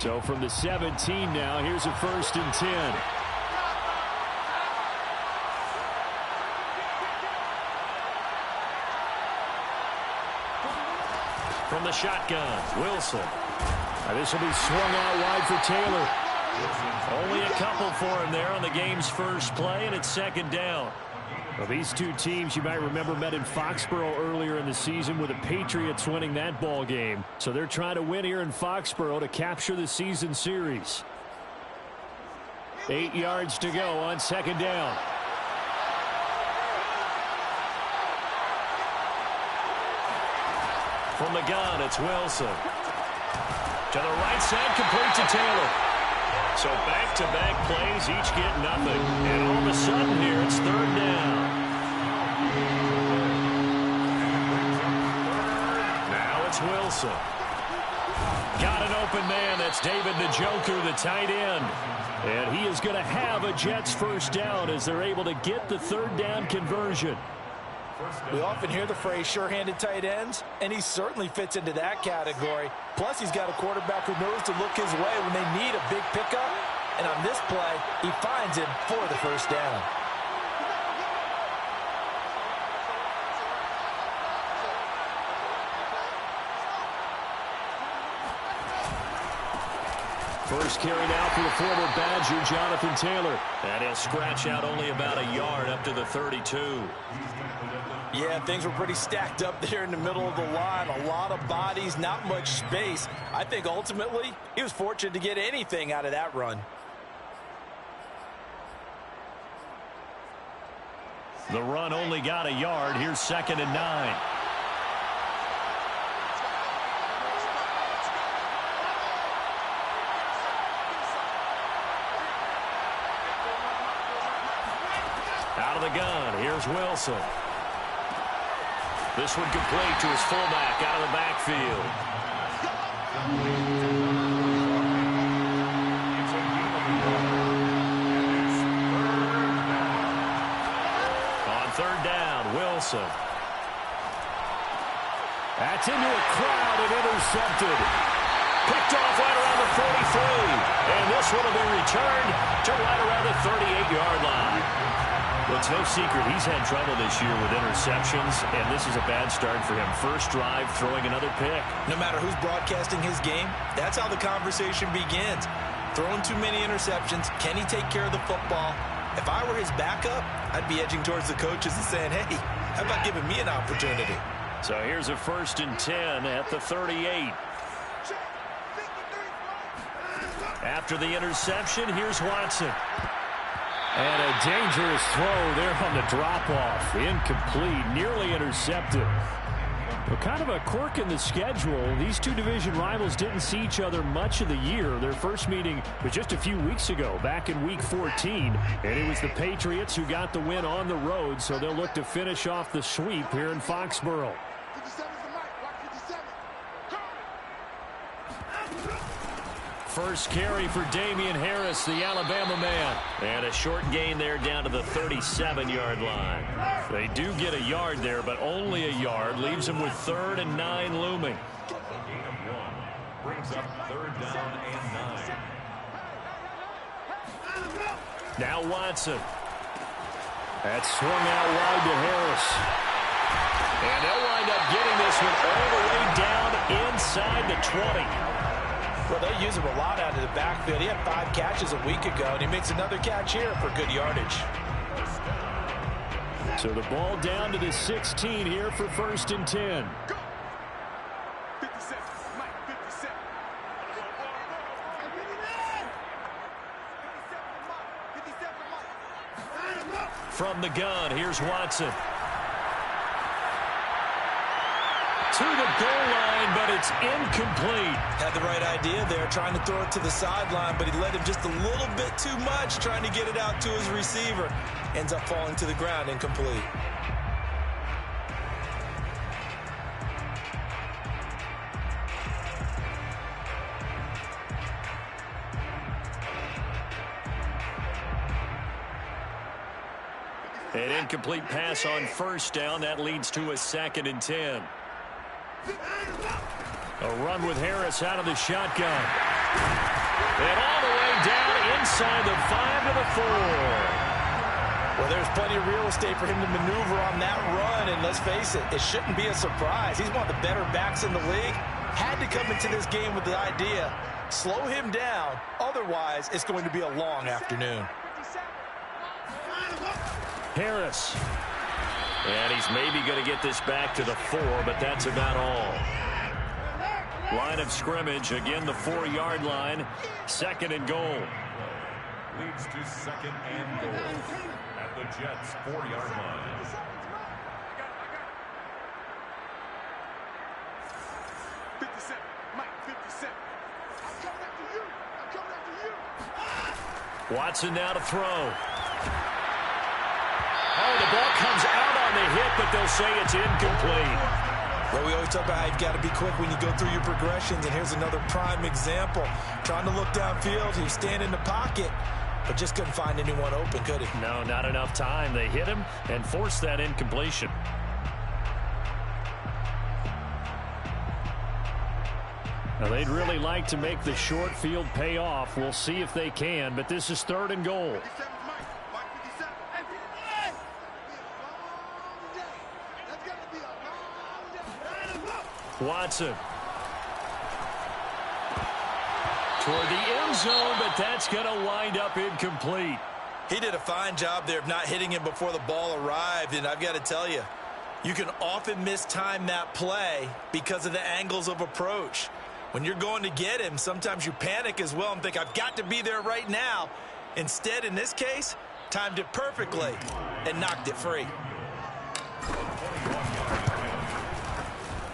So from the 17 now, here's a 1st and 10. From the shotgun, Wilson. This will be swung out wide for Taylor. Only a couple for him there on the game's first play, and it's 2nd down. Well, these two teams, you might remember, met in Foxborough earlier in the season with the Patriots winning that ball game. So they're trying to win here in Foxborough to capture the season series. 8 yards to go on 2nd down. From the gun, it's Wilson. To the right side, complete to Taylor. So back-to-back plays, each get nothing. And all of a sudden here, it's 3rd down. Now it's Wilson. Got an open man. That's David Njoku, the tight end. And he is going to have a Jets 1st down as they're able to get the 3rd down conversion. We often hear the phrase sure-handed tight ends, and he certainly fits into that category. Plus, he's got a quarterback who knows to look his way when they need a big pickup. And on this play, he finds him for the 1st down. First carry now for the former Badger, Jonathan Taylor. And he'll scratch out only about a yard up to the 32. Yeah, things were pretty stacked up there in the middle of the line. A lot of bodies, not much space. I think ultimately he was fortunate to get anything out of that run. The run only got a yard. Here's 2nd and 9. Out of the gun, here's Wilson. This one complete to his fullback out of the backfield. On 3rd down, Wilson. That's into a crowd and intercepted. Picked off right around the 43. And this one will be returned to right around the 38-yard line. Well, it's no secret he's had trouble this year with interceptions, and this is a bad start for him. First drive, throwing another pick. No matter who's broadcasting his game, that's how the conversation begins. Throwing too many interceptions, can he take care of the football? If I were his backup, I'd be edging towards the coaches and saying, hey, how about giving me an opportunity? So here's a 1st and 10 at the 38. After the interception, here's Watson. And a dangerous throw there on the drop-off. Incomplete, nearly intercepted. Well, kind of a quirk in the schedule. These two division rivals didn't see each other much of the year. Their first meeting was just a few weeks ago, back in Week 14. And it was the Patriots who got the win on the road, so they'll look to finish off the sweep here in Foxborough. First carry for Damian Harris, the Alabama man. And a short gain there down to the 37-yard line. They do get a yard there, but only a yard. Leaves them with 3rd and 9 looming. Brings up 3rd down and 9. Now Watson. That's swung out wide to Harris. And they'll wind up getting this one all the way down inside the 20. Well, they use him a lot out of the backfield. He had 5 catches a week ago, and he makes another catch here for good yardage. So the ball down to the 16 here for 1st and 10. From the gun, here's Watson. To the goal line, but it's incomplete. Had the right idea there, trying to throw it to the sideline, but he led him just a little bit too much, trying to get it out to his receiver. Ends up falling to the ground, incomplete. An incomplete pass on 1st down. That leads to a 2nd and 10. A run with Harris out of the shotgun. And all the way down inside the 5 to the 4. Well, there's plenty of real estate for him to maneuver on that run, and let's face it, it shouldn't be a surprise. He's one of the better backs in the league. Had to come into this game with the idea, slow him down, otherwise it's going to be a long afternoon. Harris. And he's maybe going to get this back to the 4, but that's about all. Line of scrimmage, again the 4-yard line, 2nd and goal. Leads to 2nd and goal at the Jets' 4-yard line. Watson now to throw. Oh, the ball comes out on the hit, but they'll say it's incomplete. Well, we always talk about how you've got to be quick when you go through your progressions, and here's another prime example. Trying to look downfield, he was standing in the pocket, but just couldn't find anyone open, could he? No, not enough time. They hit him and forced that incompletion. Now, they'd really like to make the short field pay off. We'll see if they can, but this is 3rd and goal. Watson. Toward the end zone, but that's going to wind up incomplete. He did a fine job there of not hitting him before the ball arrived, and I've got to tell you, you can often mistime that play because of the angles of approach. When you're going to get him, sometimes you panic as well and think, I've got to be there right now. Instead, in this case, timed it perfectly and knocked it free.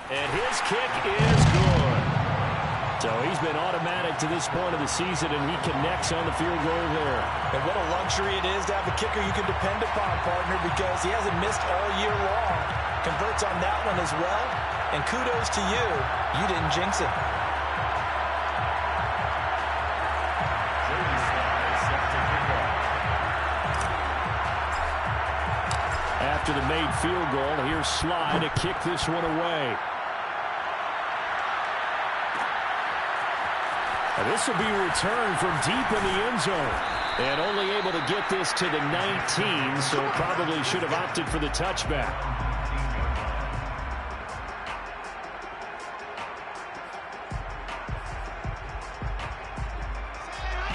And his kick is good. So he's been automatic to this point of the season, and he connects on the field goal there. And what a luxury it is to have a kicker you can depend upon, partner, because he hasn't missed all year long. Converts on that one as well. And kudos to you. You didn't jinx him. After the made field goal, here's Sly to kick this one away. And this will be returned from deep in the end zone. And only able to get this to the 19, so probably should have opted for the touchback.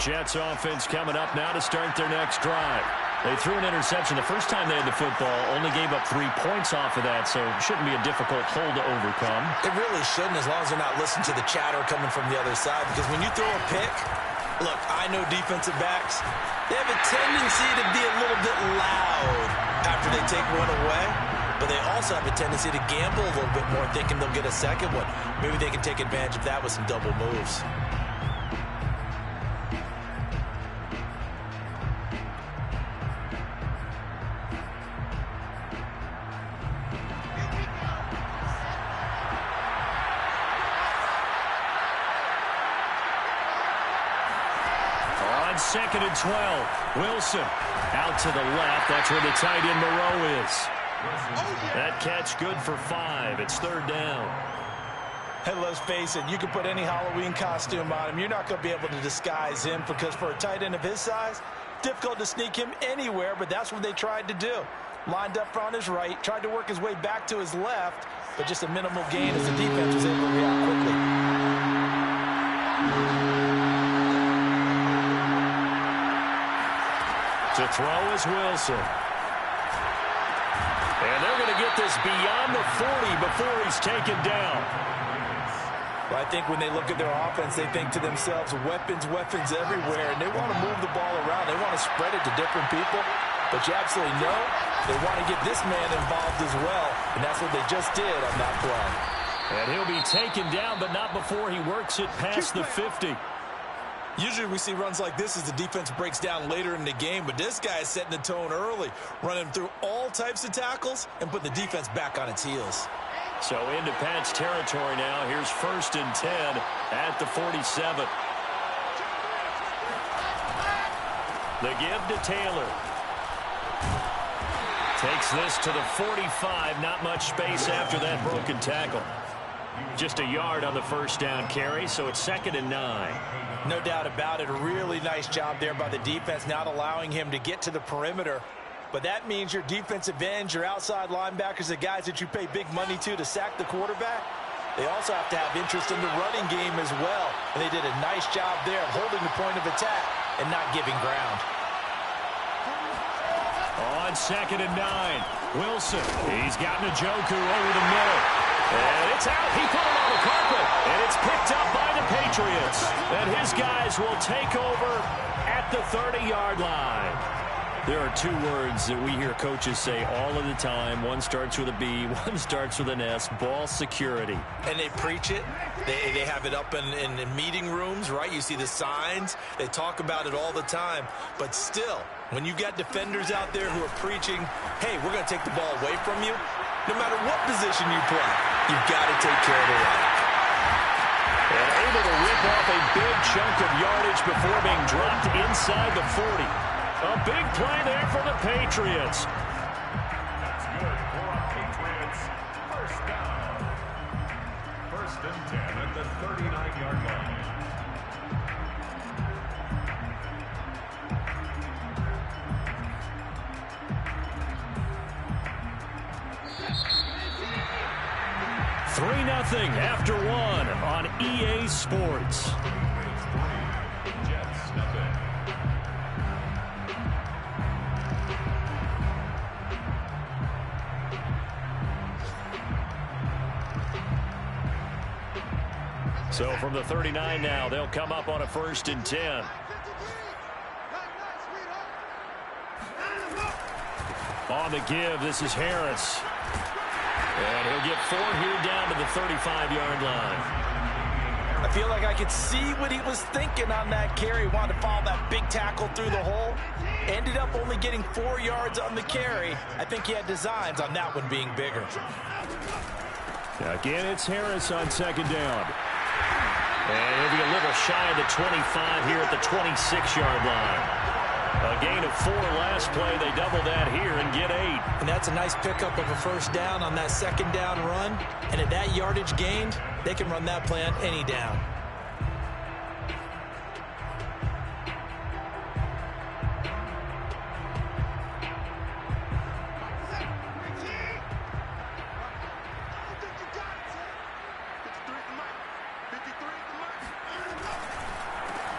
Jets offense coming up now to start their next drive. They threw an interception the first time they had the football, only gave up 3 points off of that, so it shouldn't be a difficult hole to overcome. It really shouldn't, as long as they're not listening to the chatter coming from the other side, because when you throw a pick, look, I know defensive backs, they have a tendency to be a little bit loud after they take one away, but they also have a tendency to gamble a little bit more, thinking they'll get a second one. Maybe they can take advantage of that with some double moves. Second and 12. Wilson out to the left. That's where the tight end Moreau is. That catch good for 5. It's 3rd down. Hey, let's face it, you can put any Halloween costume on him. You're not going to be able to disguise him, because for a tight end of his size, difficult to sneak him anywhere, but that's what they tried to do. Lined up on his right, tried to work his way back to his left, but just a minimal gain as the defense was able to react quickly. To throw is Wilson. And they're going to get this beyond the 40 before he's taken down. Well, I think when they look at their offense, they think to themselves, weapons, weapons everywhere, and they want to move the ball around. They want to spread it to different people. But you absolutely know they want to get this man involved as well, and that's what they just did on that play. And he'll be taken down, but not before he works it past the 50. Usually we see runs like this as the defense breaks down later in the game, but this guy is setting the tone early, running through all types of tackles and putting the defense back on its heels. So into Pat's territory now. Here's 1st and 10 at the 47. The give to Taylor. Takes this to the 45. Not much space after that broken tackle. Just a yard on the first down carry, so it's 2nd and 9. No doubt about it. A really nice job there by the defense, not allowing him to get to the perimeter. But that means your defensive ends, your outside linebackers, the guys that you pay big money to sack the quarterback, they also have to have interest in the running game as well. And they did a nice job there of holding the point of attack and not giving ground. On 2nd and 9, Wilson. He's got Njoku over the middle. And it's out. He put it on the carpet. And it's picked up by the Patriots. And his guys will take over at the 30-yard line. There are two words that we hear coaches say all of the time. One starts with a B, one starts with an S, ball security. And they preach it. They have it up in meeting rooms, right? You see the signs. They talk about it all the time. But still, when you've got defenders out there who are preaching, hey, we're going to take the ball away from you, no matter what position you play, you've got to take care of the rock. And able to rip off a big chunk of yardage before being dropped inside the 40. A big play there for the Patriots. That's good for our Patriots. First down. 1st and 10 at the 39-yard line. Nothing after 1 on EA Sports. Jets, nothing. So from the 39 now, they'll come up on a 1st and 10. On the give, this is Harris. And he'll get 4 here down to the 35-yard line. I feel like I could see what he was thinking on that carry. Wanted to follow that big tackle through the hole. Ended up only getting 4 yards on the carry. I think he had designs on that one being bigger. Again, it's Harris on 2nd down. And he'll be a little shy of the 25 here at the 26-yard line. A gain of 4 last play. They double that here and get 8. And that's a nice pickup of a 1st down on that 2nd down run. And at that yardage gained, they can run that play on any down.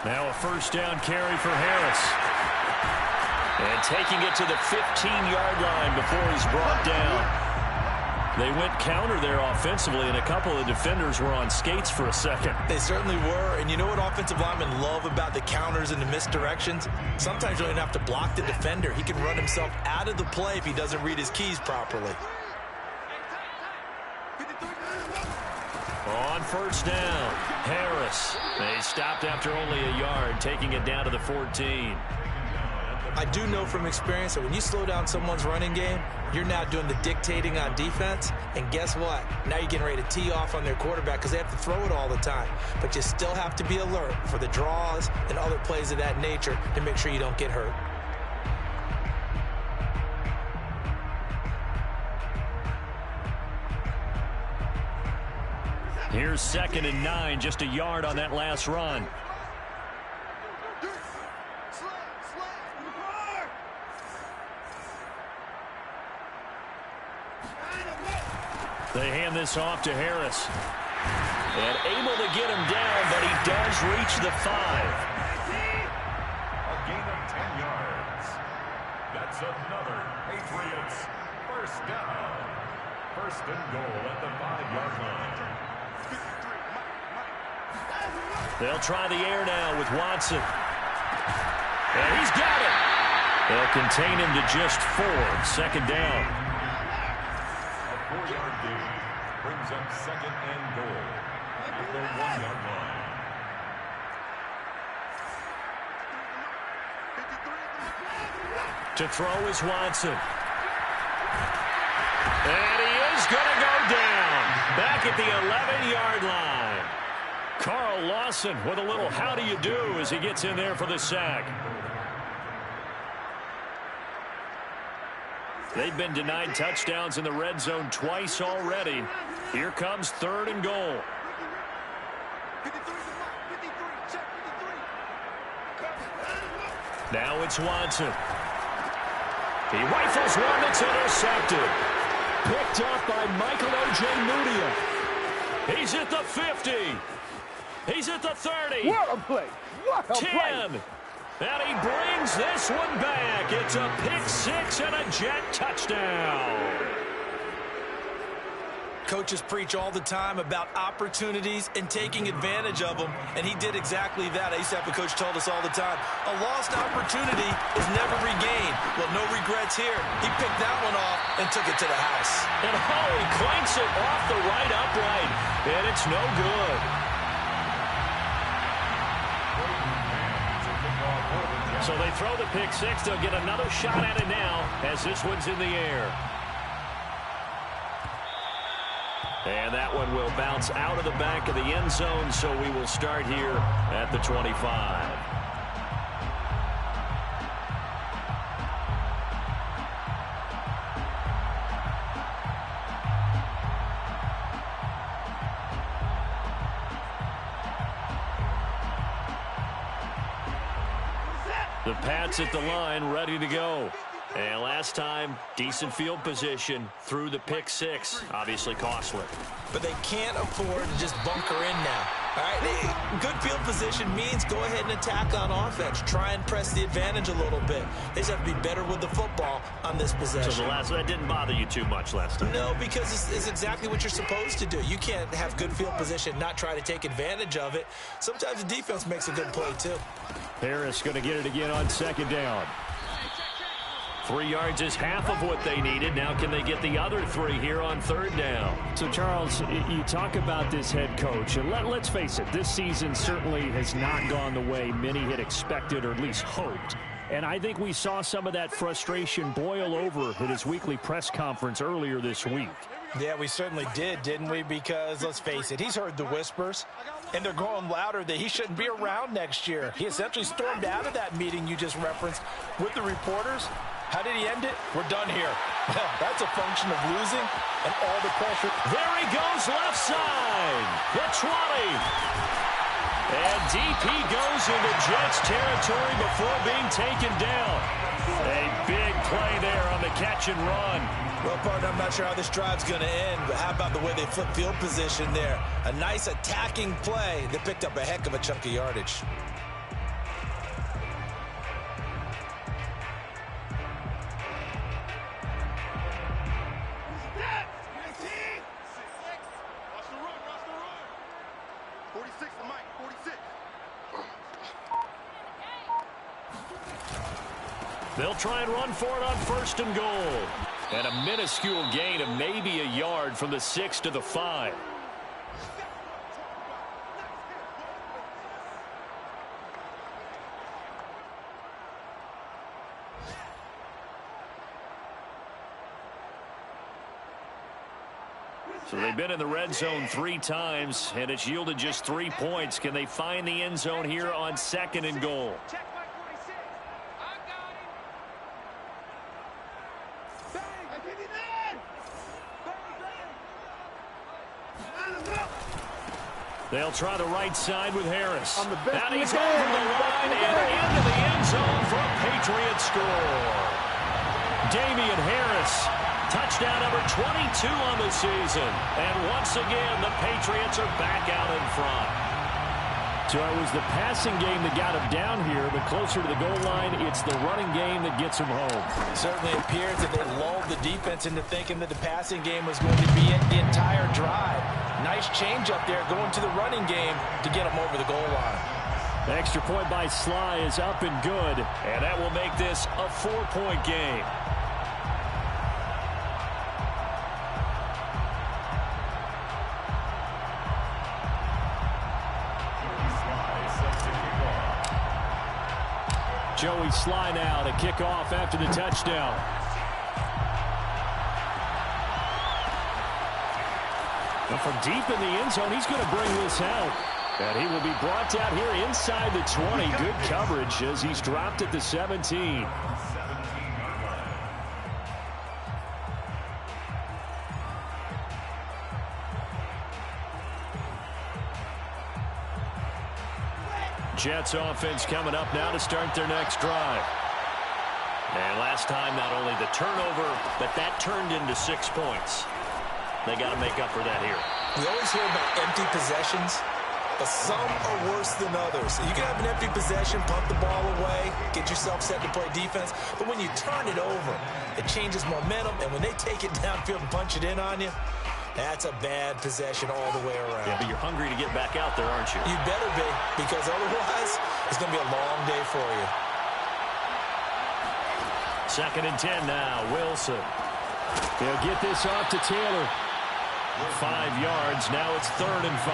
Now a 1st down carry for Harris. And taking it to the 15-yard line before he's brought down. They went counter there offensively, and a couple of defenders were on skates for a second. They certainly were. And you know what offensive linemen love about the counters and the misdirections? Sometimes you don't even have to block the defender. He can run himself out of the play if he doesn't read his keys properly. On 1st down, Harris. They stopped after only a yard, taking it down to the 14. I do know from experience that when you slow down someone's running game, you're now doing the dictating on defense. And guess what? Now you're getting ready to tee off on their quarterback because they have to throw it all the time. But you still have to be alert for the draws and other plays of that nature to make sure you don't get hurt. Here's 2nd and 9, just a yard on that last run. They hand this off to Harris. And able to get him down, but he does reach the 5. A gain of 10 yards. That's another Patriots 1st down. 1st and goal at the 5-yard line. They'll try the air now with Watson. And he's got it. They'll contain him to just 4. 2nd down. A 4-yard gain brings up 2nd and goal at the 1-yard line. To throw is Watson. And he is going to go down. Back at the 11-yard line. Carl Lawson with a little how do you do as he gets in there for the sack. They've been denied touchdowns in the red zone twice already. Here comes 3rd and goal. Now it's Watson. He rifles one that's intercepted. Picked up by Michael Ojemudia. He's at the 50. He's at the 30. What a play. What a 10. play. And he brings this one back. It's a pick-6 and a Jet touchdown. Coaches preach all the time about opportunities and taking advantage of them, and he did exactly that. I used to have a coach told us all the time, a lost opportunity is never regained. Well, no regrets here. He picked that one off and took it to the house. And he clanks it off the right upright, and it's no good. So they throw the pick-6. They'll get another shot at it now as this one's in the air. And that one will bounce out of the back of the end zone, so we will start here at the 25. The Pats at the line, ready to go. And last time, decent field position through the pick-6. Obviously costly. But they can't afford to just bunker in now. All right, good field position means go ahead and attack on offense. Try and press the advantage a little bit. They just have to be better with the football on this possession. So that didn't bother you too much last time? No, because it's exactly what you're supposed to do. You can't have good field position, not try to take advantage of it. Sometimes the defense makes a good play, too. Harris going to get it again on 2nd down. 3 yards is half of what they needed. Now can they get the other 3 here on 3rd down? So, Charles, you talk about this head coach, and let's face it, this season certainly has not gone the way many had expected or at least hoped. And I think we saw some of that frustration boil over at his weekly press conference earlier this week. Yeah, we certainly did, didn't we? Because, let's face it, he's heard the whispers, and they're growing louder that he shouldn't be around next year. He essentially stormed out of that meeting you just referenced with the reporters. How did he end it? We're done here. That's a function of losing and all the pressure. There he goes, left side. The 20. And deep he goes into Jets territory before being taken down. A big play there on the catch and run. Well, partner, I'm not sure how this drive's going to end, but how about the way they flip field position there? A nice attacking play that picked up a heck of a chunk of yardage. They'll try and run for it on 1st and goal. And a minuscule gain of maybe a yard from the 6 to the 5. So they've been in the red zone 3 times, and it's yielded just 3 points. Can they find the end zone here on 2nd and goal? They'll try the right side with Harris. And he's over the line and into the end zone for a Patriot score. Damian Harris, touchdown number 22 on the season. And once again, the Patriots are back out in front. So it was the passing game that got him down here, but closer to the goal line, it's the running game that gets him home. It certainly appears that they lulled the defense into thinking that the passing game was going to be it the entire drive. Nice change up there going to the running game to get them over the goal line. The extra point by Sly is up and good. And that will make this a 4-point game. Joey Sly now to kick off after the touchdown. Well, from deep in the end zone, he's going to bring this out. And he will be brought down here inside the 20. Good coverage as he's dropped at the 17. Jets offense coming up now to start their next drive. And last time, not only the turnover, but that turned into 6 points. They got to make up for that here. We always hear about empty possessions, but some are worse than others. You can have an empty possession, punt the ball away, get yourself set to play defense, but when you turn it over, it changes momentum, and when they take it downfield and punch it in on you, that's a bad possession all the way around. Yeah, but you're hungry to get back out there, aren't you? You better be, because otherwise, it's going to be a long day for you. 2nd and 10 now. Wilson. They'll get this off to Taylor. 5 yards. Now it's 3rd and 5.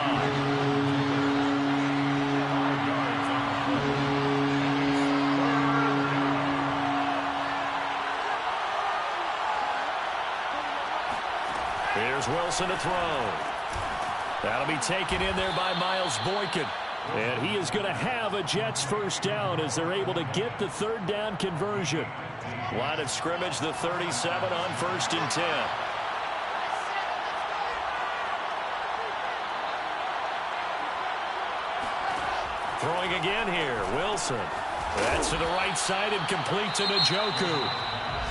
Here's Wilson to throw. That'll be taken in there by Miles Boykin. And he is going to have a Jets first down as they're able to get the 3rd down conversion. Line of scrimmage, the 37 on 1st and 10. Throwing again here, Wilson. That's to the right side and complete to Njoku.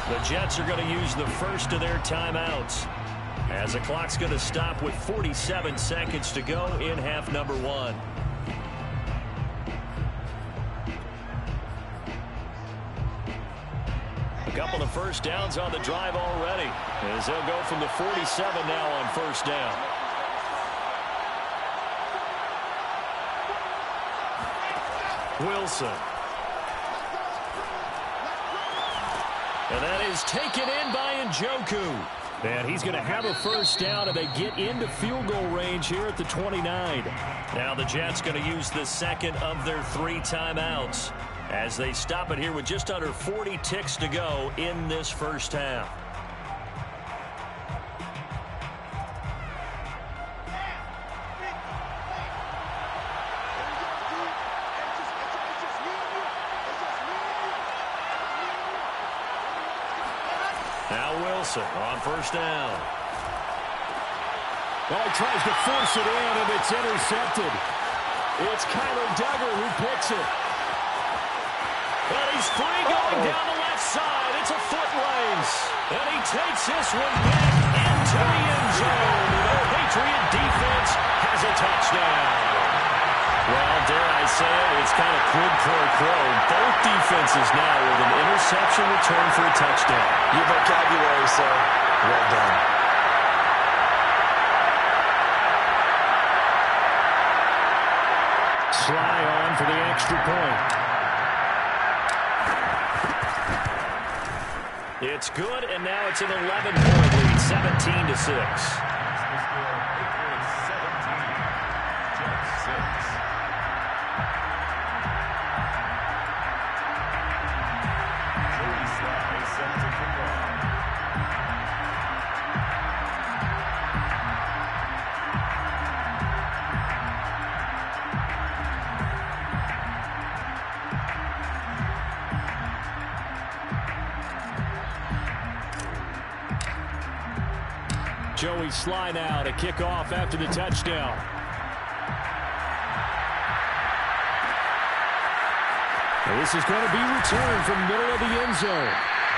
The Jets are going to use the first of their timeouts, as the clock's going to stop with 47 seconds to go in half number 1. A couple of first downs on the drive already, as they'll go from the 47 now on 1st down. Wilson. And that is taken in by Njoku. And he's going to have a first down, and they get into field goal range here at the 29. Now the Jets going to use the second of their 3 timeouts, as they stop it here with just under 40 ticks to go in this first half. Now Wilson on 1st down. Well, he tries to force it in, and it's intercepted. It's Kyler Duggar who picks it. But he's free going down the left side. It's a foot race. And he takes this one back into the end zone. The Patriot defense has a touchdown. Well, dare I say it, it's kind of quid pro quo. Both defenses now with an interception return for a touchdown. Your vocabulary, sir. Well done. Sly on for the extra point. It's good, and now it's an 11-point lead, 17-6. Joey Sly now to kick off after the touchdown. This is going to be returned from middle of the end zone.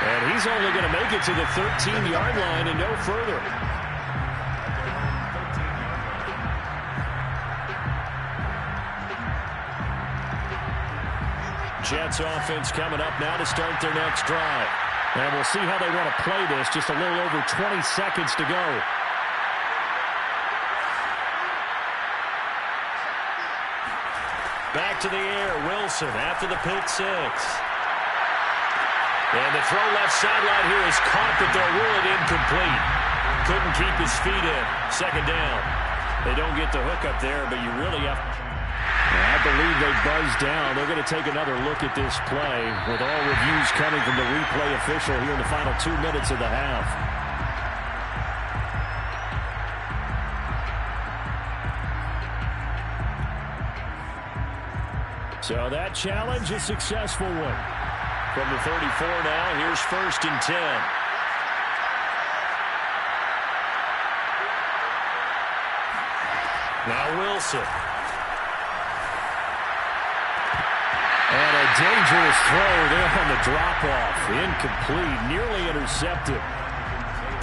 And he's only going to make it to the 13-yard line and no further. Jets offense coming up now to start their next drive. And we'll see how they want to play this. Just a little over 20 seconds to go. Back to the air, Wilson after the pick 6. And the throw left sideline here is caught, but they'll rule it incomplete. Couldn't keep his feet in. 2nd down. They don't get the hook up there, but you really have... I believe they buzzed down. They're going to take another look at this play with all reviews coming from the replay official here in the final 2 minutes of the half. So that challenge, a successful one. From the 34 now, here's 1st and 10. Now Wilson. dangerous throw there on the drop-off. Incomplete, nearly intercepted.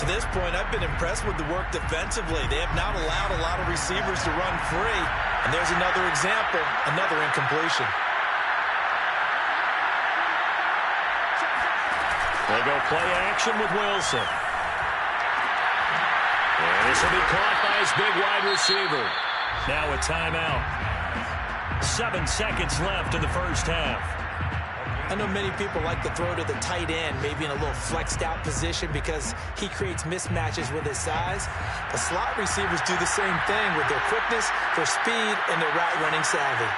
To this point, I've been impressed with the work defensively. They have not allowed a lot of receivers to run free. And there's another example, another incompletion. They go play action with Wilson. And this will be caught by his big wide receiver. Now a timeout. 7 seconds left in the first half. I know many people like to throw to the tight end, maybe in a little flexed out position because he creates mismatches with his size. The slot receivers do the same thing with their quickness, their speed, and their route running savvy.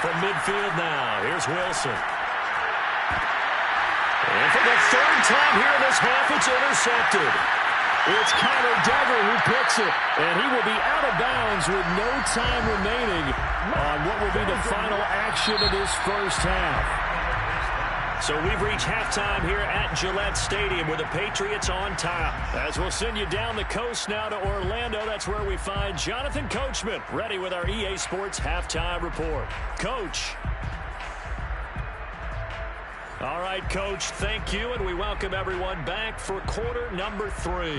From midfield now, here's Wilson. And for the third time here in this half, it's intercepted. It's Connor Duggar who picks it, and he will be out of bounds with no time remaining on what will be the final action of this first half. So we've reached halftime here at Gillette Stadium with the Patriots on top. As we'll send you down the coast now to Orlando, that's where we find Jonathan Coachman ready with our EA Sports Halftime Report. Coach. All right, Coach, thank you, and we welcome everyone back for quarter number 3.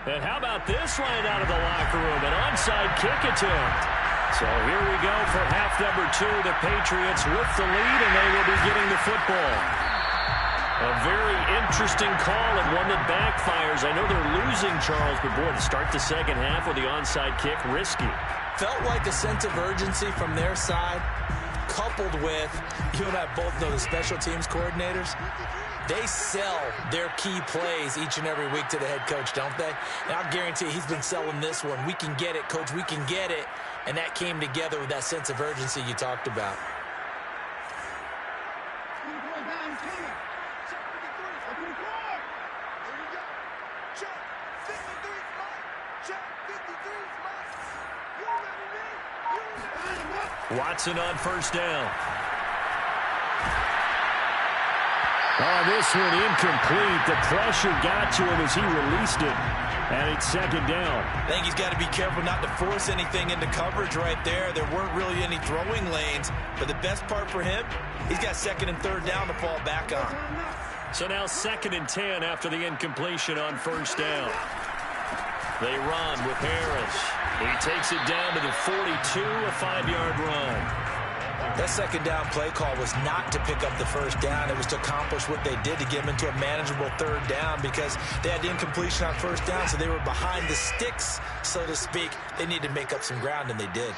And how about this line out of the locker room, an onside kick attempt. So here we go for half number 2. The Patriots with the lead, and they will be getting the football. A very interesting call and one that backfires. I know they're losing, Charles, but boy, to start the second half with the onside kick, risky. Felt like a sense of urgency from their side, coupled with, you and I both know the special teams coordinators, they sell their key plays each and every week to the head coach, don't they? And I'll guarantee he's been selling this one. We can get it, Coach, we can get it. And that came together with that sense of urgency you talked about. Watson on first down. Oh, this one incomplete. The pressure got to him as he released it. And it's second down. I think he's got to be careful not to force anything into coverage right there. There weren't really any throwing lanes. But the best part for him, he's got second and third down to fall back on. So now second and 10 after the incompletion on first down. They run with Harris. He takes it down to the 42, a 5-yard run. That second down play call was not to pick up the first down. It was to accomplish what they did to get them into a manageable third down because they had incompletion on first down, so they were behind the sticks, so to speak. They needed to make up some ground, and they did.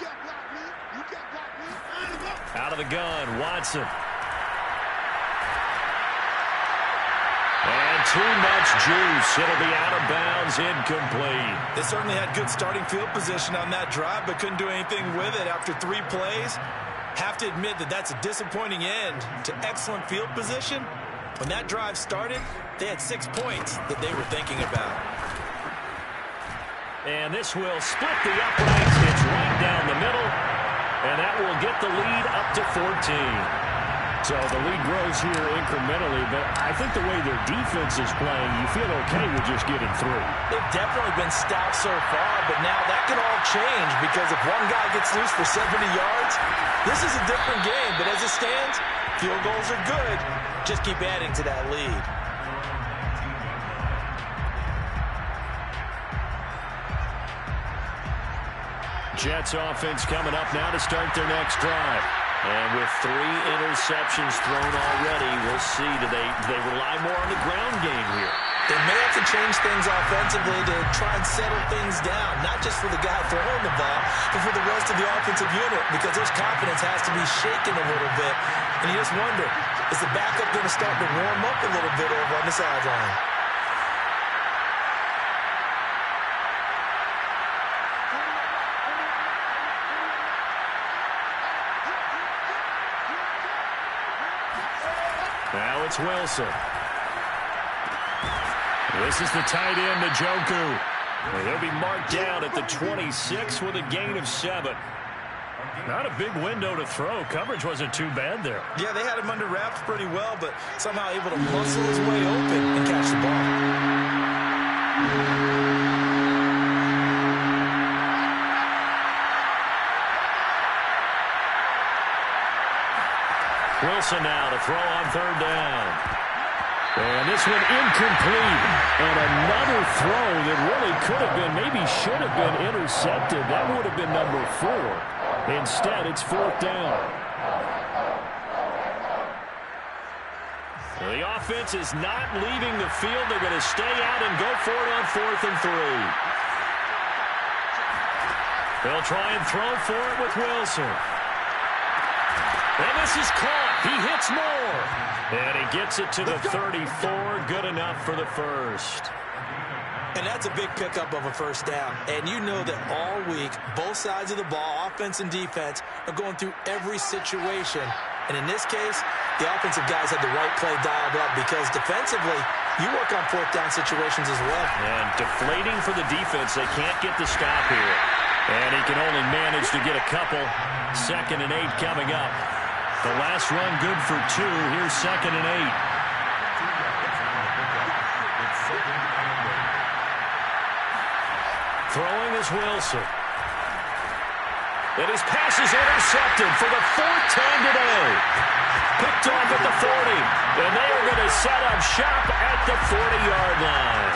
Out of the gun, Watson. And too much juice. It'll be out of bounds, incomplete. They certainly had good starting field position on that drive, but couldn't do anything with it after 3 plays. Have to admit that that's a disappointing end to excellent field position. When that drive started, they had 6 points that they were thinking about. And this will split the uprights. It's right down the middle. And that will get the lead up to 14. So the lead grows here incrementally, but I think the way their defense is playing, you feel okay with just getting through. They've definitely been stout so far, but now that can all change because if one guy gets loose for 70 yards, this is a different game. But as it stands, field goals are good. Just keep adding to that lead. Jets offense coming up now to start their next drive. And with 3 interceptions thrown already, we'll see. Do they rely more on the ground game here? They may have to change things offensively to try and settle things down, not just for the guy throwing the ball, but for the rest of the offensive unit, because his confidence has to be shaken a little bit. And you just wonder, is the backup going to start to warm up a little bit over on the sideline? Now it's Wilson. This is the tight end, Njoku. And he'll be marked down at the 26 with a gain of 7. Not a big window to throw. Coverage wasn't too bad there. Yeah, they had him under wraps pretty well, but somehow able to muscle his way open and catch the ball. Wilson now to throw on third down. And this one incomplete. And another throw that really could have been, maybe should have been intercepted. That would have been number 4. Instead, it's fourth down. The offense is not leaving the field. They're going to stay out and go for it on 4th and 3. They'll try and throw for it with Wilson. And this is caught. He hits more. And he gets it to the 34. Good enough for the first. And that's a big pickup of a first down. And you know that all week, both sides of the ball, offense and defense, are going through every situation. And in this case, the offensive guys had the right play dialed up because defensively, you work on fourth down situations as well. And deflating for the defense. They can't get the stop here. And he can only manage to get a couple. 2nd and 8 coming up. The last run good for 2. Here's 2nd and 8. Throwing is Wilson. And his pass is intercepted for the 4th time today. Picked off at the 40. And they are going to set up shop at the 40-yard line.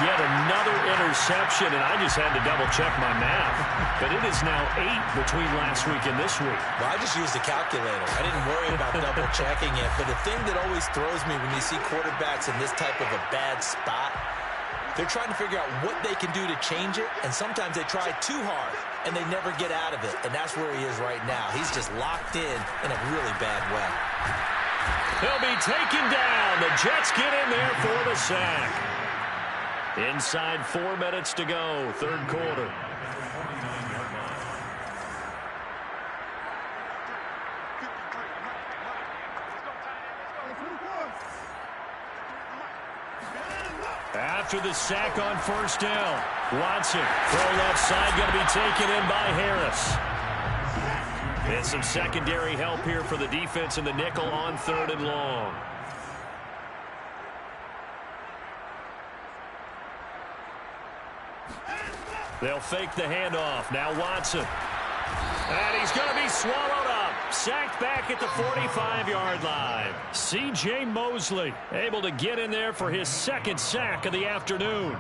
Yet another interception, and I just had to double-check my math. But it is now 8 between last week and this week. Well, I just used a calculator. I didn't worry about double-checking it. But the thing that always throws me when you see quarterbacks in this type of a bad spot, they're trying to figure out what they can do to change it, and sometimes they try too hard, and they never get out of it. And that's where he is right now. He's just locked in a really bad way. He'll be taken down. The Jets get in there for the sack. Inside 4 minutes to go, 3rd quarter. After the sack on 1st down, Watson, throw left side, going to be taken in by Harris. And some secondary help here for the defense in the nickel on 3rd and long. They'll fake the handoff. Now Watson. And he's going to be swallowed up. Sacked back at the 45-yard line. C.J. Mosley able to get in there for his 2nd sack of the afternoon.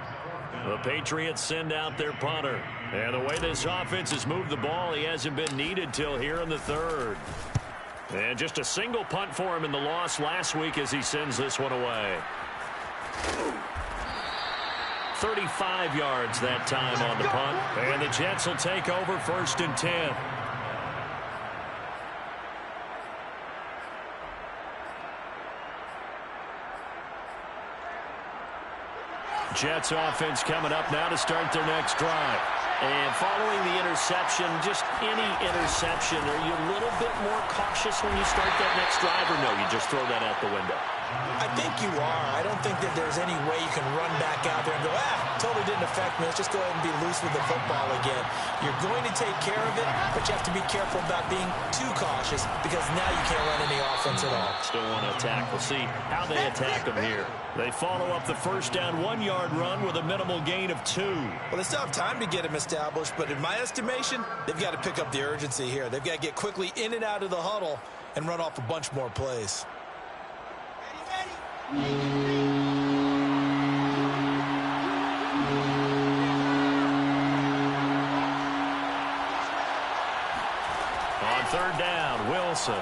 The Patriots send out their punter. And the way this offense has moved the ball, he hasn't been needed till here in the 3rd. And just a single punt for him in the loss last week as he sends this one away. 35 yards that time on the punt. And the Jets will take over 1st and 10. Jets offense coming up now to start their next drive. And following the interception, just any interception, are you a little bit more cautious when you start that next drive, or no, you just throw that out the window? I think you are. I don't think that there's any way you can run back out there and go, totally didn't affect me. Let's just go ahead and be loose with the football again. You're going to take care of it, but you have to be careful about being too cautious because now you can't run any offense at all. Still want to attack. We'll see how they attack them here. They follow up the 1st down 1-yard run with a minimal gain of 2. Well, they still have time to get him established, but in my estimation, they've got to pick up the urgency here. They've got to get quickly in and out of the huddle and run off a bunch more plays. On 3rd down, Wilson.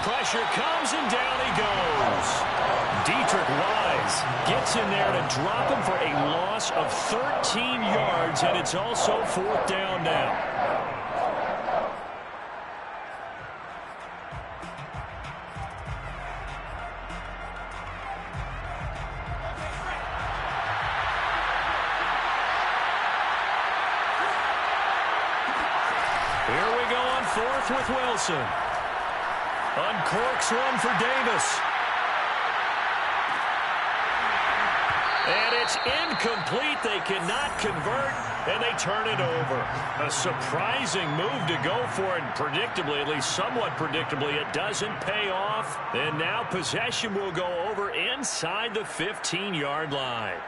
Pressure comes and down he goes. Dietrich Wise gets in there to drop him for a loss of 13 yards, and it's also 4th down now. Here we go on 4th with Wilson. Uncorks one for Davis. And it's incomplete. They cannot convert, and they turn it over. A surprising move to go for it, and predictably, at least somewhat predictably, it doesn't pay off. And now possession will go over inside the 15-yard line.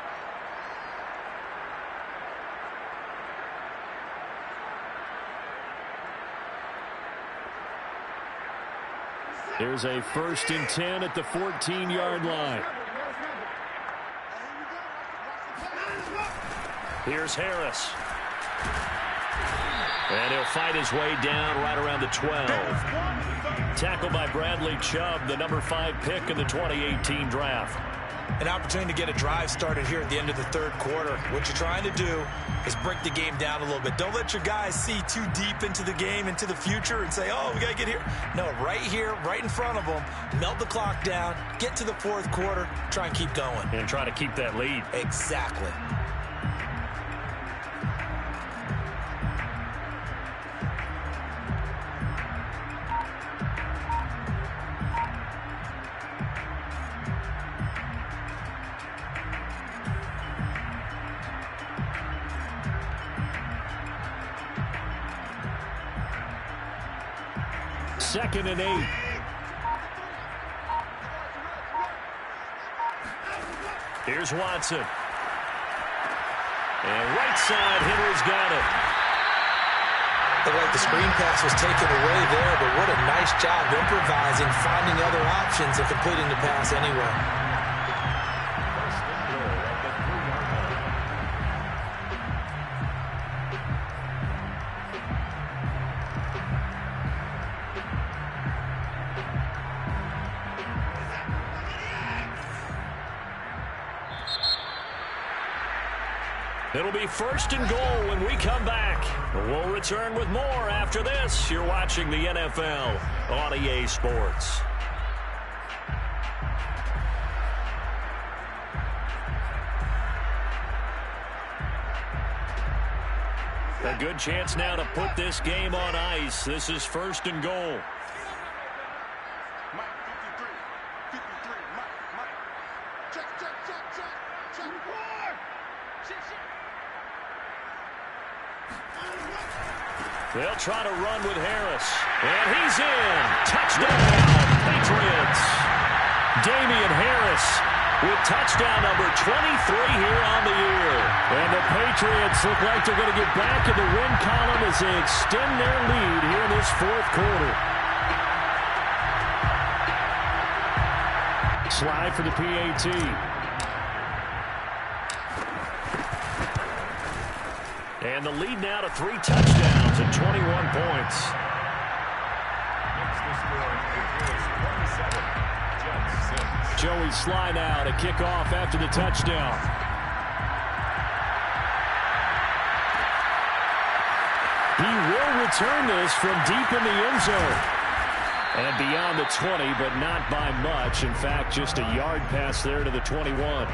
Here's a 1st and 10 at the 14-yard line. Here's Harris. And he'll fight his way down right around the 12. Tackled by Bradley Chubb, the number 5 pick in the 2018 draft. An opportunity to get a drive started here at the end of the 3rd quarter. What you're trying to do is break the game down a little bit. Don't let your guys see too deep into the game, into the future, and say, oh, we got to get here. No, right here, right in front of them, melt the clock down, get to the 4th quarter, try and keep going. And try to keep that lead. Exactly. Second and 8. Here's Watson. And right side, Henry's got it. Looked like the screen pass was taken away there, but what a nice job improvising, finding other options, and completing the pass anyway. It'll be 1st and goal when we come back. We'll return with more after this. You're watching the NFL on EA Sports. A good chance now to put this game on ice. This is 1st and goal. They'll try to run with Harris. And he's in. Touchdown, Patriots. Damian Harris with touchdown number 23 here on the year. And the Patriots look like they're going to get back in the win column as they extend their lead here in this 4th quarter. Slide for the PAT. And the lead now to 3 touchdowns and 21 points. Joey Sly now to kick off after the touchdown. He will return this from deep in the end zone. And beyond the 20, but not by much. In fact, just a yard pass there to the 21.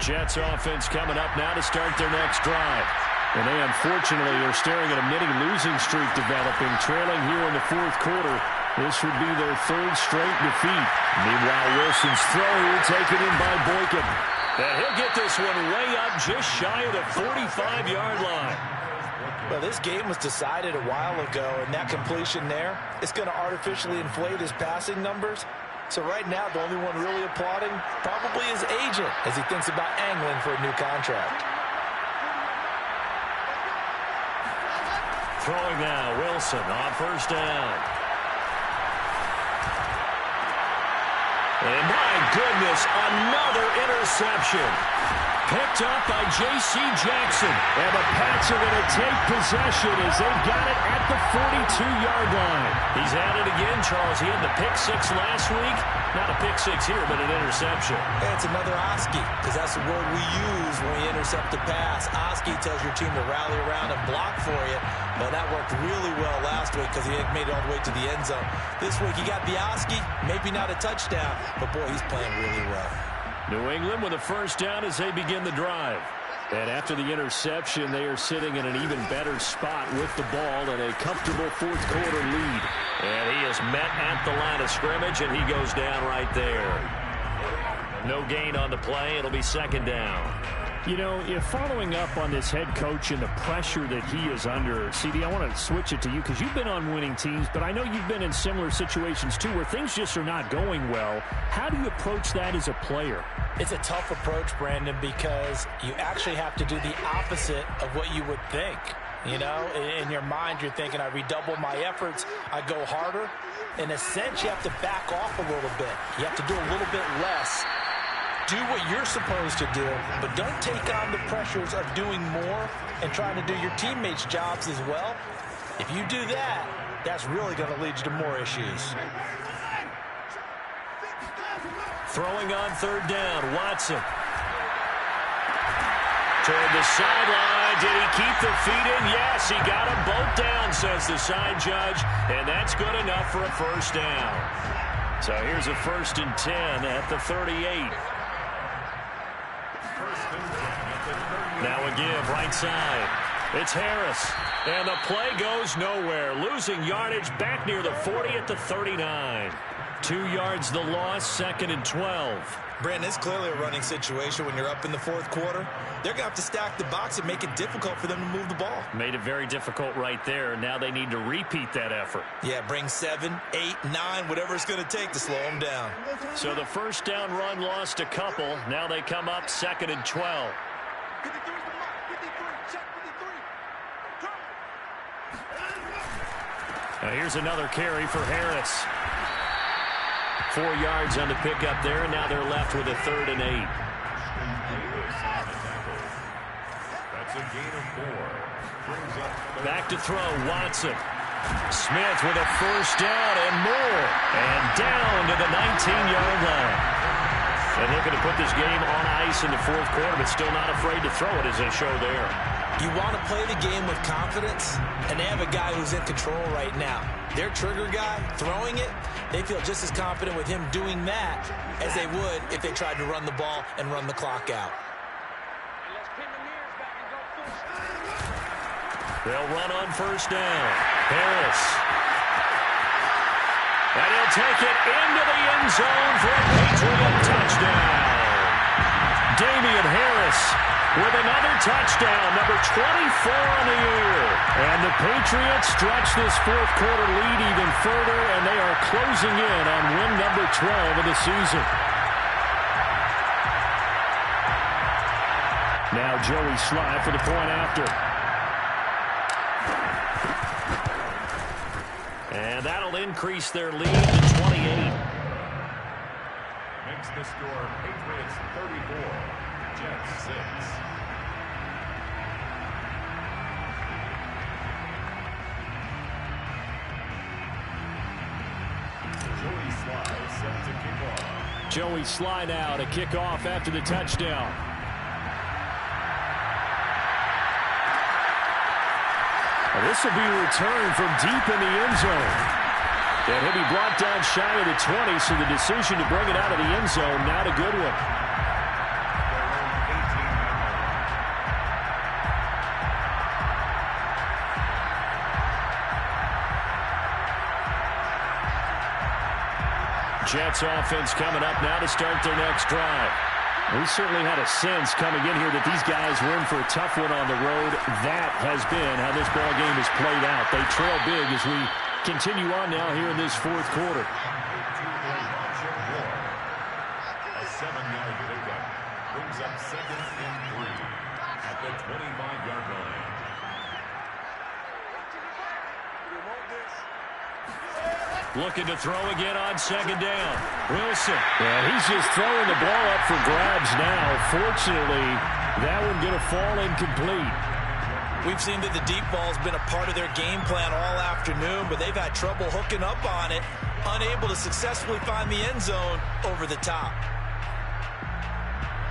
Jets offense coming up now to start their next drive. And they unfortunately are staring at a mini losing streak developing, trailing here in the 4th quarter. This would be their 3rd straight defeat. Meanwhile, Wilson's throw here taken in by Boykin. And he'll get this one way up just shy of the 45-yard line. Well, this game was decided a while ago, and that completion there, it's going to artificially inflate his passing numbers. So right now, the only one really applauding probably his agent as he thinks about angling for a new contract. Throwing now, Wilson on 1st down. And my goodness, another interception. Picked up by J.C. Jackson. And the Pats are going to take possession as they've got it at the 42-yard line. He's at it again, Charles. He had the pick 6 last week. Not a pick 6 here, but an interception. And it's another Oski, because that's the word we use when we intercept the pass. Oski tells your team to rally around and block for you. Well, that worked really well last week because he had made it all the way to the end zone. This week he got the Oski, maybe not a touchdown, but boy, he's playing really well. New England with a 1st down as they begin the drive. And after the interception, they are sitting in an even better spot with the ball and a comfortable 4th quarter lead. And he is met at the line of scrimmage, and he goes down right there. No gain on the play. It'll be 2nd down. You know, if following up on this head coach and the pressure that he is under, CD, I want to switch it to you because you've been on winning teams, but I know you've been in similar situations too where things just are not going well. How do you approach that as a player? It's a tough approach, Brandon, because you actually have to do the opposite of what you would think. You know, in your mind, you're thinking, I redouble my efforts, I go harder. In a sense, you have to back off a little bit. You have to do a little bit less. Do what you're supposed to do, but don't take on the pressures of doing more and trying to do your teammates' jobs as well. If you do that, that's really going to lead you to more issues. Throwing on third down, Watson. Toward the sideline. Did he keep the feet in? Yes, he got them both down, says the side judge, and that's good enough for a first down. So here's a 1st and 10 at the 38. Now a give, right side. It's Harris. And the play goes nowhere. Losing yardage back near the 40 at the 39. 2 yards the loss, 2nd and 12. Brandon, it's clearly a running situation when you're up in the 4th quarter. They're going to have to stack the box and make it difficult for them to move the ball. Made it very difficult right there. Now they need to repeat that effort. Yeah, bring 7, 8, 9, whatever it's going to take to slow them down. So the first down run lost a couple. Now they come up 2nd and 12. Now here's another carry for Harris. 4 yards on the pickup there, and now they're left with a 3rd and 8. That's a gain of 4. Back to throw, Watson. Smith with a first down and more. And down to the 19-yard line. And looking to put this game on ice in the 4th quarter, but still not afraid to throw it as they show there. You want to play the game with confidence, and they have a guy who's in control right now. Their trigger guy, throwing it, they feel just as confident with him doing that as they would if they tried to run the ball and run the clock out. They'll run on first down. Harris. And he'll take it into the end zone for a Patriot touchdown. Damian Harris with another touchdown, number 24 on the year. And the Patriots stretch this 4th quarter lead even further, and they are closing in on win number 12 of the season. Now Joey Sly for the point after. And that'll increase their lead to 28. Makes the score Patriots 34, Jets 6. Joey Sly set to kick off. Joey Sly now to kick off after the touchdown. Well, this will be returned from deep in the end zone. And he'll be brought down shy of the 20, so the decision to bring it out of the end zone, not a good one. Jets offense coming up now to start their next drive. We certainly had a sense coming in here that these guys were in for a tough one on the road. That has been how this ball game has played out. They trail big as we continue on now here in this 4th quarter. A 7-yard pickup brings up 2nd and 3 at the 25-yard line. Looking to throw again on 2nd down. Wilson. Yeah, he's just throwing the ball up for grabs now. Fortunately, that one going to fall incomplete. We've seen that the deep ball's been a part of their game plan all afternoon, but they've had trouble hooking up on it, unable to successfully find the end zone over the top.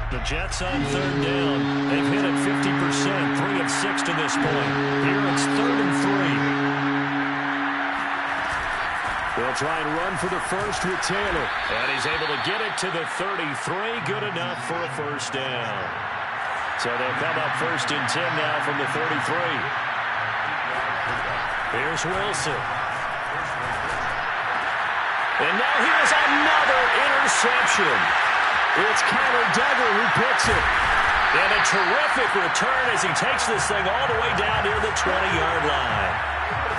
The Jets on 3rd down. They've hit it 50%, 3 of 6 to this point. Here it's 3rd and 3. They'll try and run for the first with Taylor. And he's able to get it to the 33. Good enough for a first down. So they'll come up 1st and 10 now from the 33. Here's Wilson. And now here's another interception. It's Connor Duggar who picks it. And a terrific return as he takes this thing all the way down near the 20-yard line.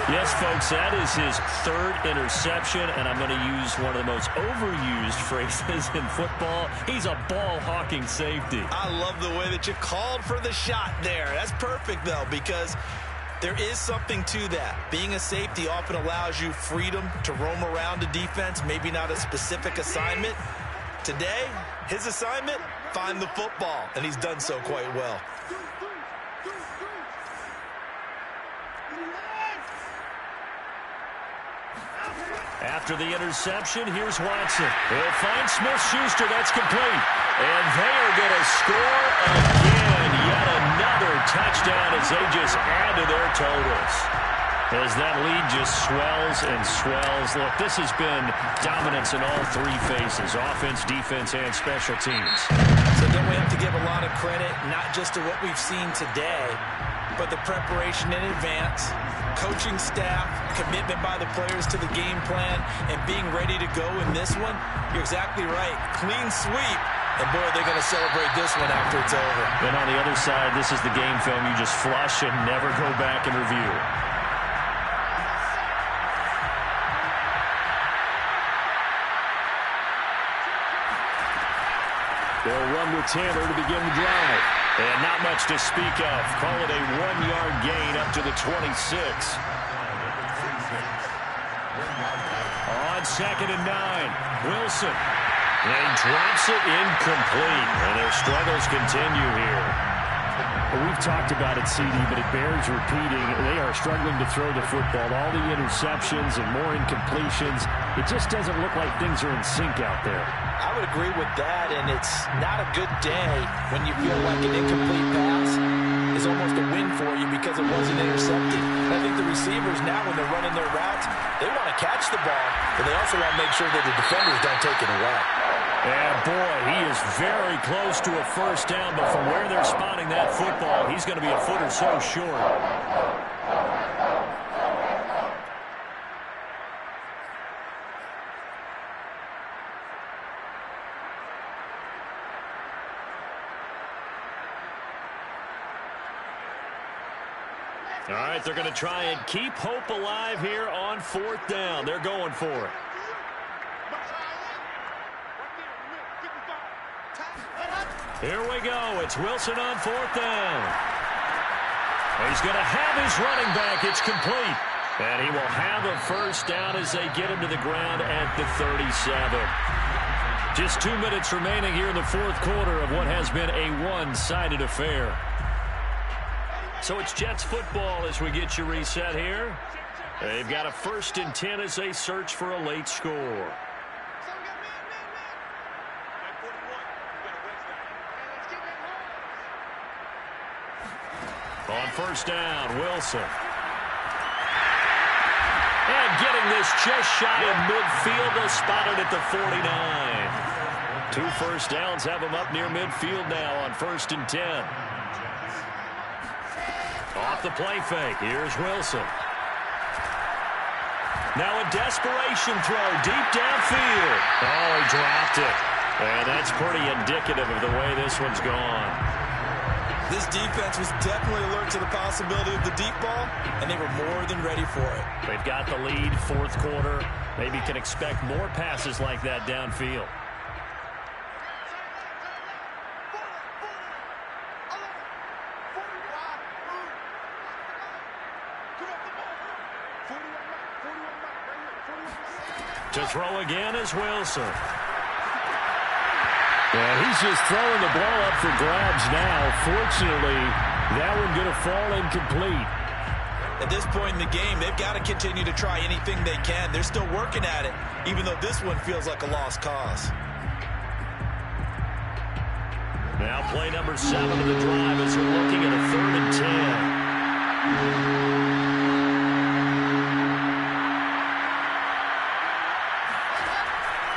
Yes, folks, that is his third interception, and I'm going to use one of the most overused phrases in football. He's a ball-hawking safety. I love the way that you called for the shot there. That's perfect, though, because there is something to that. Being a safety often allows you freedom to roam around a defense, maybe not a specific assignment. Today, his assignment, find the football, and he's done so quite well. After the interception, here's Watson. He'll find Smith-Schuster. That's complete. And they are going to score again. Yet another touchdown as they just add to their totals. As that lead just swells and swells. Look, this has been dominance in all three phases, offense, defense, and special teams. So don't we have to give a lot of credit, not just to what we've seen today, but the preparation in advance, coaching staff, commitment by the players to the game plan, and being ready to go in this one? You're exactly right. Clean sweep. And, boy, they're going to celebrate this one after it's over. And on the other side, this is the game film you just flush and never go back and review. They'll run with Tanner to begin the drive. And not much to speak of. Call it a 1-yard gain up to the 26. On 2nd and 9, Wilson. And he drops it incomplete. And their struggles continue here. Well, we've talked about it, CD, but it bears repeating. They are struggling to throw the football. All the interceptions and more incompletions. It just doesn't look like things are in sync out there. I would agree with that, and it's not a good day when you feel like an incomplete pass is almost a win for you because it wasn't intercepted. And I think the receivers now, when they're running their routes, they want to catch the ball, but they also want to make sure that the defenders don't take it away. And, boy, he is very close to a first down, but from where they're spotting that football, he's going to be a foot or so short. All right, they're going to try and keep hope alive here on 4th down. They're going for it. Here we go. It's Wilson on 4th down. He's going to have his running back. It's complete. And he will have a first down as they get him to the ground at the 37. Just 2 minutes remaining here in the 4th quarter of what has been a one-sided affair. So it's Jets football as we get you reset here. They've got a 1st and 10 as they search for a late score. On 1st down, Wilson. And getting this just shy of midfield. They'll spot it at the 49. 2 first downs have them up near midfield now on 1st and 10. Off the play fake. Here's Wilson. Now a desperation throw deep downfield. Oh, he dropped it. And that's pretty indicative of the way this one's gone. This defense was definitely alert to the possibility of the deep ball, and they were more than ready for it. They've got the lead, 4th quarter. Maybe can expect more passes like that downfield. To throw again is Wilson. Yeah, he's just throwing the ball up for grabs now. Fortunately, that one going to fall incomplete. At this point in the game, they've got to continue to try anything they can. They're still working at it, even though this one feels like a lost cause. Now play number 7 of the drive as they're looking at a 3rd and 10.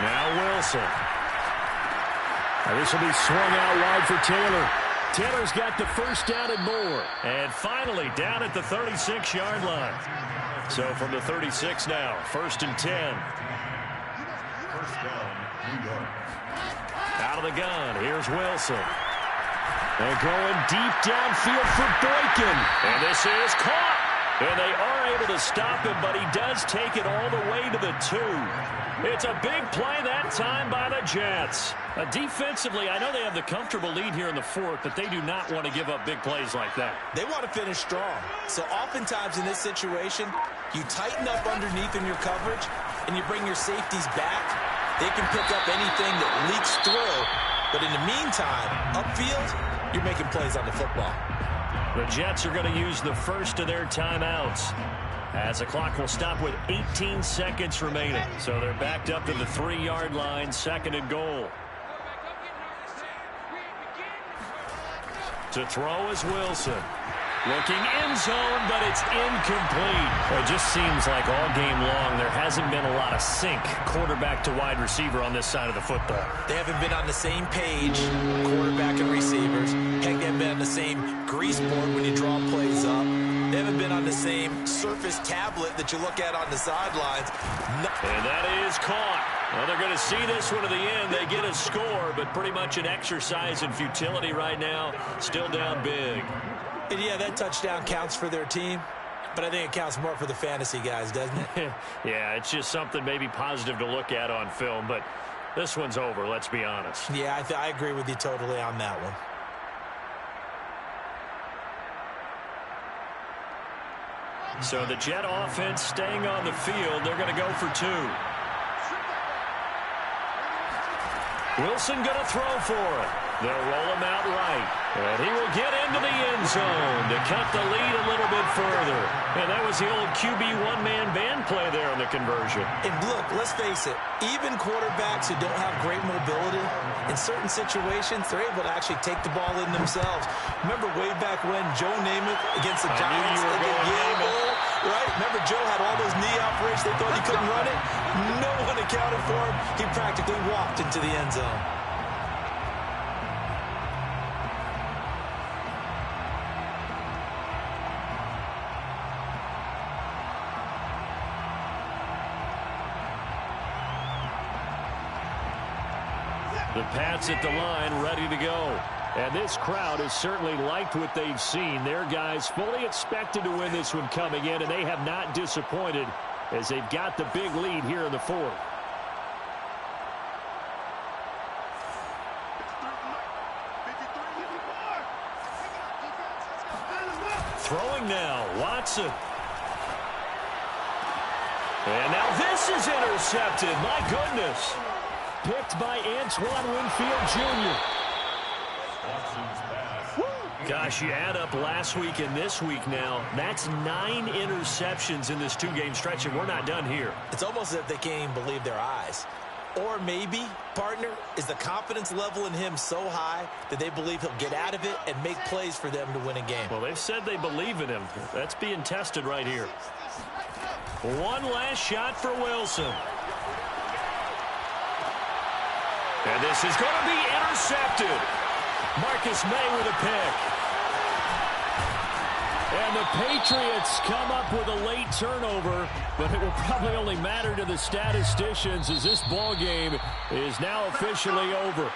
Now Wilson. This will be swung out wide for Taylor. Taylor's got the first down and more. And finally down at the 36-yard line. So from the 36 now, 1st and 10. First down, New York. Out of the gun, here's Wilson. They're going deep downfield for Boykin. And this is caught. And they are able to stop him, but he does take it all the way to the 2. It's a big play that time by the Jets. Defensively, I know they have the comfortable lead here in the 4th, but they do not want to give up big plays like that. They want to finish strong. So oftentimes in this situation, you tighten up underneath in your coverage, and you bring your safeties back. They can pick up anything that leaks through. But in the meantime, upfield, you're making plays on the football. The Jets are going to use the first of their timeouts, as the clock will stop with 18 seconds remaining. So they're backed up to the 3-yard line, 2nd and goal. To throw is Wilson. Looking end zone, but it's incomplete. It just seems like all game long there hasn't been a lot of sync quarterback to wide receiver on this side of the football. They haven't been on the same page, quarterback and receivers. Heck, they haven't been on the same grease board when you draw plays up. They haven't been on the same surface tablet that you look at on the sidelines. No. And that is caught. Well, they're going to see this one to the end. They get a score, but pretty much an exercise in futility right now. Still down big. And yeah, that touchdown counts for their team, but I think it counts more for the fantasy guys, doesn't it? Yeah, it's just something maybe positive to look at on film, but this one's over, let's be honest. Yeah, I agree with you totally on that one. So the Jet offense staying on the field. They're going to go for 2. Wilson going to throw for it. They'll roll him out right. And he will get into the end zone to cut the lead a little bit further. And that was the old QB one-man band play there on the conversion. And look, let's face it, even quarterbacks who don't have great mobility, in certain situations, they're able to actually take the ball in themselves. Remember way back when Joe Namath against the Giants, right? Remember Joe had all those knee operations. They thought he couldn't run it. No one accounted for him. He practically walked into the end zone. The Pats at the line, ready to go. And this crowd has certainly liked what they've seen. Their guys fully expected to win this one coming in, and they have not disappointed as they've got the big lead here in the 4th. Throwing now, Watson. And now this is intercepted. My goodness. Picked by Antoine Winfield Jr. Gosh, you add up last week and this week now. That's 9 interceptions in this 2-game stretch, and we're not done here. It's almost as if they can't even believe their eyes. Or maybe, partner, is the confidence level in him so high that they believe he'll get out of it and make plays for them to win a game. Well, they've said they believe in him. That's being tested right here. One last shot for Wilson. And this is going to be intercepted. Marcus May with a pick. And the Patriots come up with a late turnover, but it will probably only matter to the statisticians as this ball game is now officially over.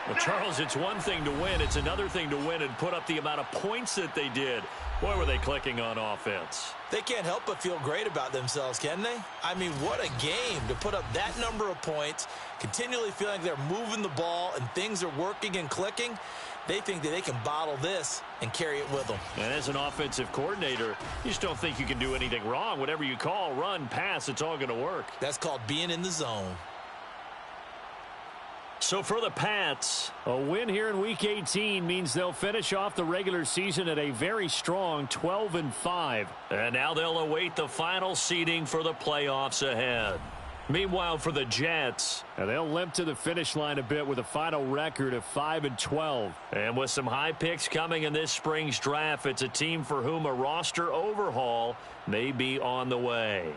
Well, Charles, it's one thing to win. It's another thing to win and put up the amount of points that they did. Boy, were they clicking on offense. They can't help but feel great about themselves, can they? I mean, what a game to put up that number of points, continually feeling like they're moving the ball and things are working and clicking. They think that they can bottle this and carry it with them. And as an offensive coordinator, you just don't think you can do anything wrong. Whatever you call, run, pass, it's all going to work. That's called being in the zone. So for the Pats, a win here in Week 18 means they'll finish off the regular season at a very strong 12-5. And now they'll await the final seeding for the playoffs ahead. Meanwhile, for the Jets, they'll limp to the finish line a bit with a final record of 5-12. And with some high picks coming in this spring's draft, it's a team for whom a roster overhaul may be on the way.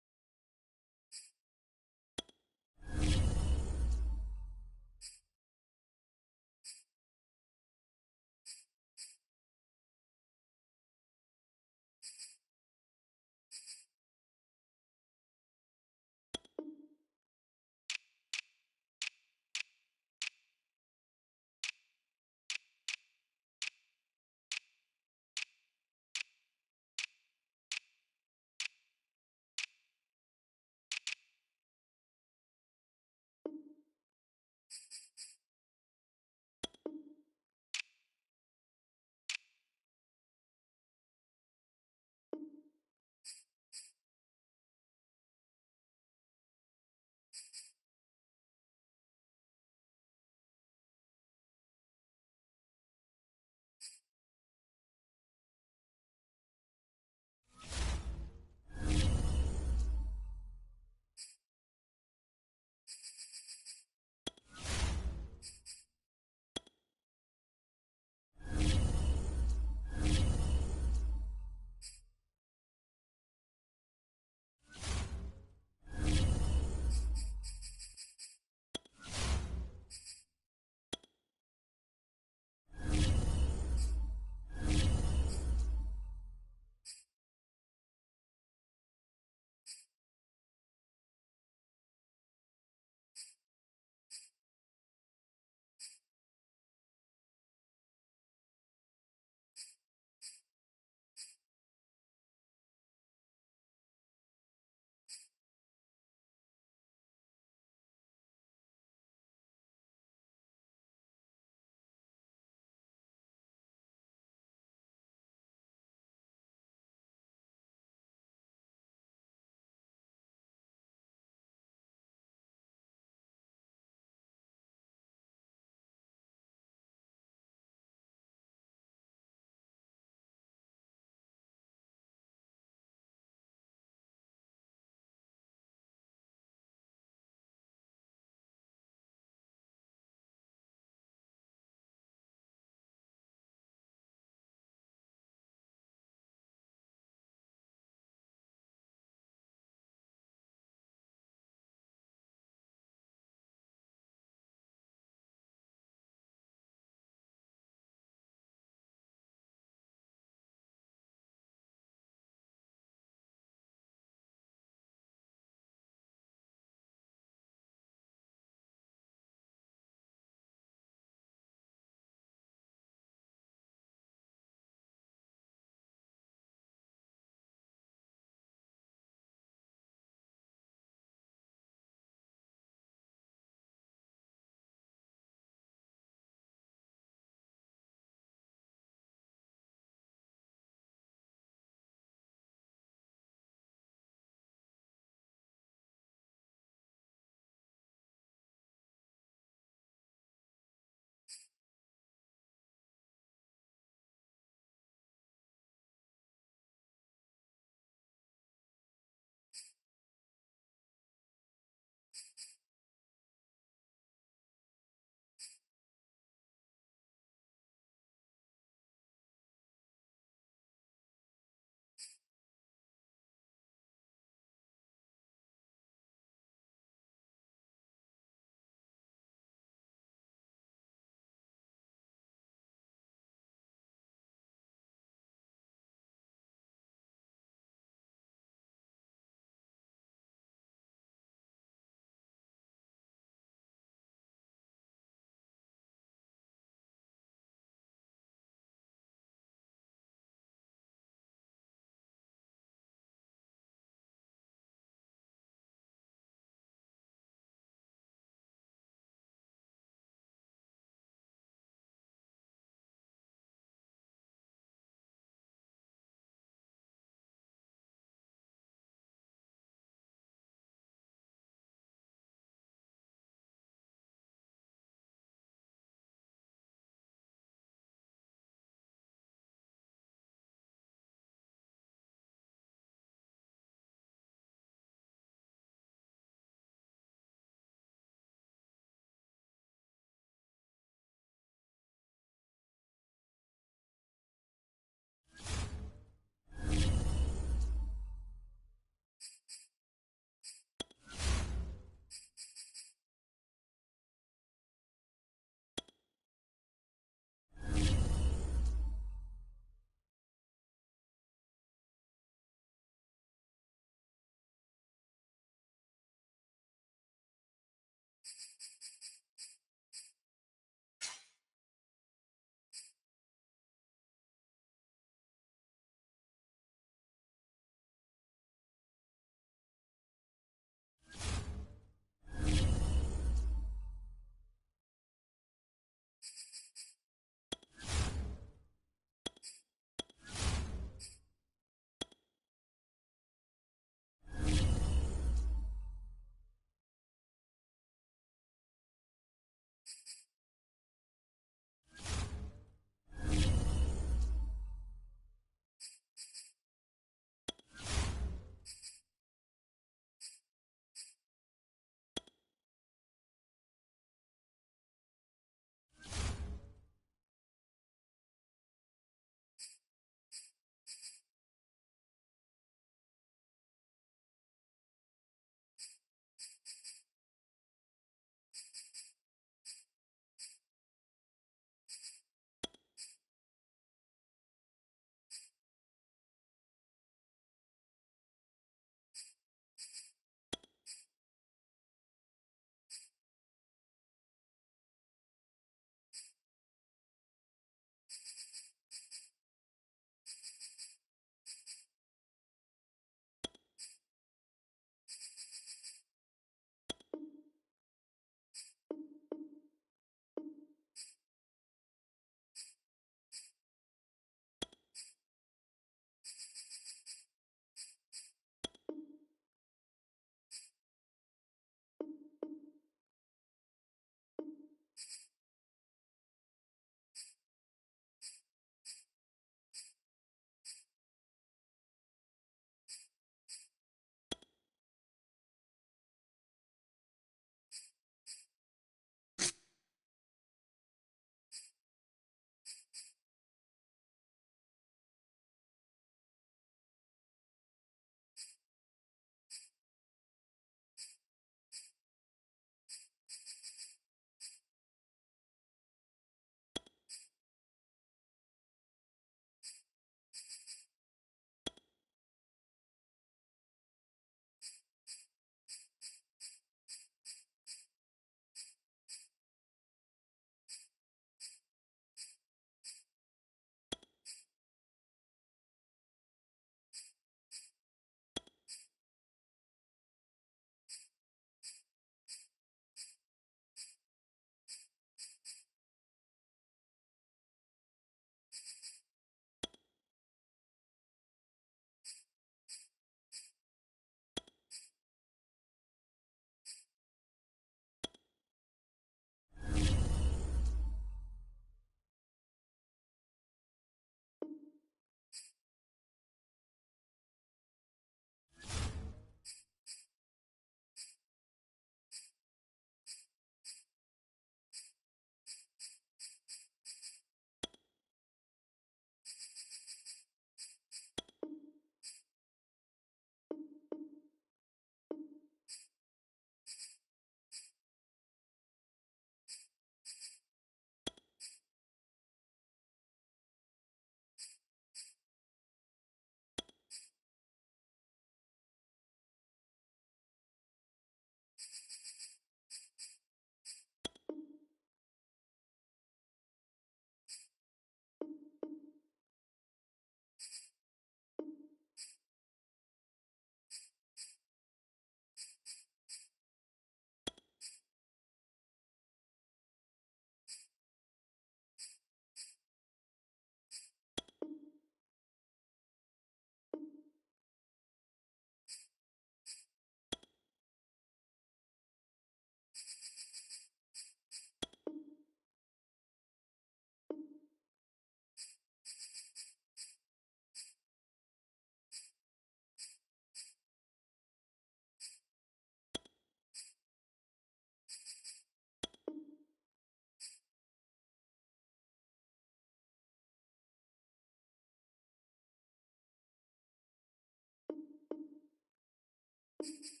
you.